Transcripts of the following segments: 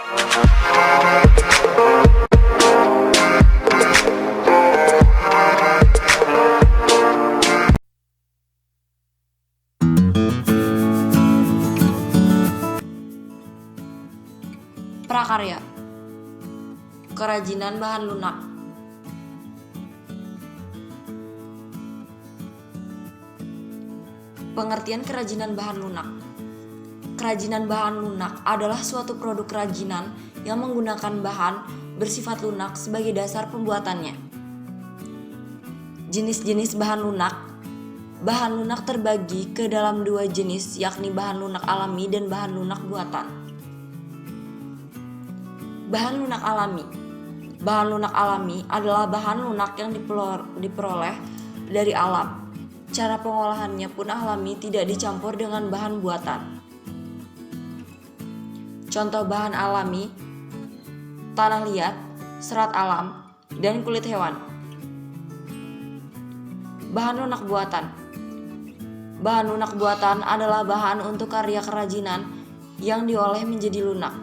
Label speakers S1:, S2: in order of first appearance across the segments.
S1: Prakarya. Kerajinan bahan lunak. Pengertian kerajinan bahan lunak. Kerajinan bahan lunak adalah suatu produk kerajinan yang menggunakan bahan bersifat lunak sebagai dasar pembuatannya. Jenis-jenis bahan lunak. Bahan lunak terbagi ke dalam dua jenis, yakni bahan lunak alami dan bahan lunak buatan. Bahan lunak alami. Bahan lunak alami adalah bahan lunak yang diperoleh dari alam. Cara pengolahannya pun alami, tidak dicampur dengan bahan buatan. Contoh bahan alami: tanah liat, serat alam, dan kulit hewan. Bahan lunak buatan. Bahan lunak buatan adalah bahan untuk karya kerajinan yang diolah menjadi lunak.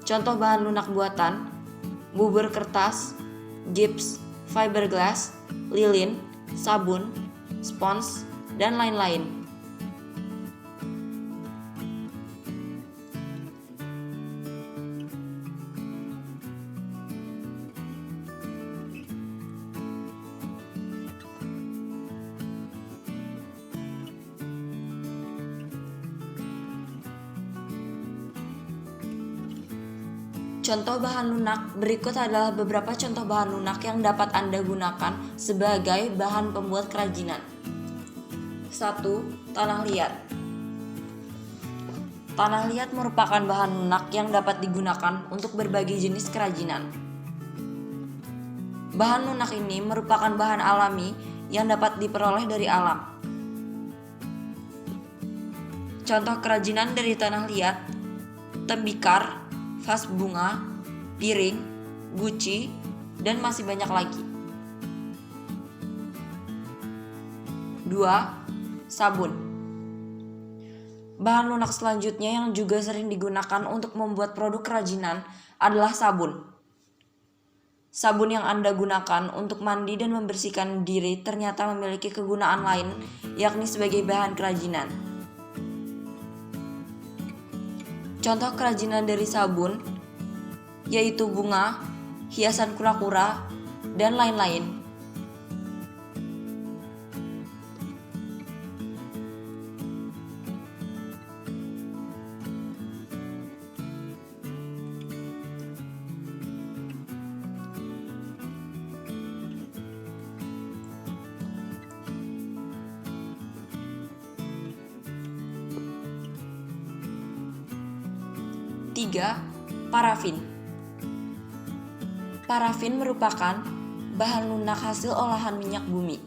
S1: Contoh bahan lunak buatan: bubur kertas, gips, fiberglass, lilin, sabun, spons, dan lain-lain. Contoh bahan lunak. Berikut adalah beberapa contoh bahan lunak yang dapat Anda gunakan sebagai bahan pembuat kerajinan. 1. Tanah liat. Tanah liat merupakan bahan lunak yang dapat digunakan untuk berbagai jenis kerajinan. Bahan lunak ini merupakan bahan alami yang dapat diperoleh dari alam. Contoh kerajinan dari tanah liat: tembikar, vas bunga, piring, guci, dan masih banyak lagi. 2. Sabun. Bahan lunak selanjutnya yang juga sering digunakan untuk membuat produk kerajinan adalah sabun. Sabun yang Anda gunakan untuk mandi dan membersihkan diri ternyata memiliki kegunaan lain, yakni sebagai bahan kerajinan. Contoh kerajinan dari sabun yaitu bunga, hiasan kura-kura, dan lain-lain. Tiga, parafin. Parafin merupakan bahan lunak hasil olahan minyak bumi.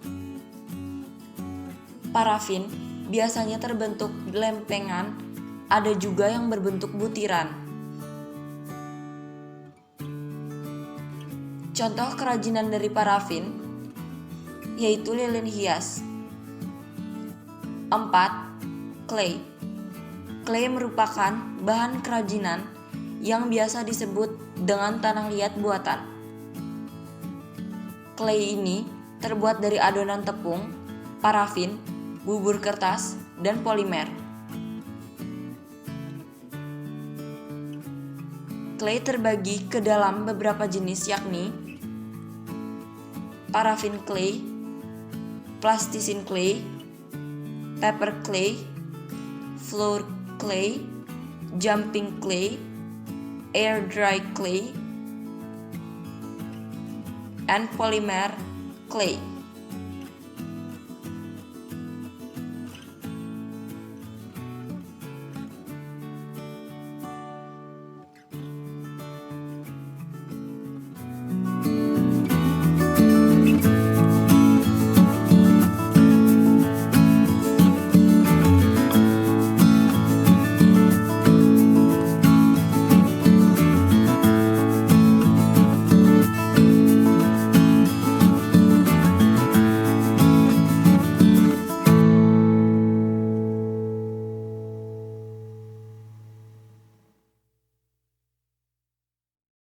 S1: Parafin biasanya terbentuk lempengan, ada juga yang berbentuk butiran. Contoh kerajinan dari parafin yaitu lilin hias. 4. Clay. Clay merupakan bahan kerajinan yang biasa disebut dengan tanah liat buatan. Clay ini terbuat dari adonan tepung, parafin, bubur kertas, dan polimer. Clay terbagi ke dalam beberapa jenis, yakni parafin clay, plasticine clay, paper clay, floor clay, jumping clay, air dry clay, and polymer clay.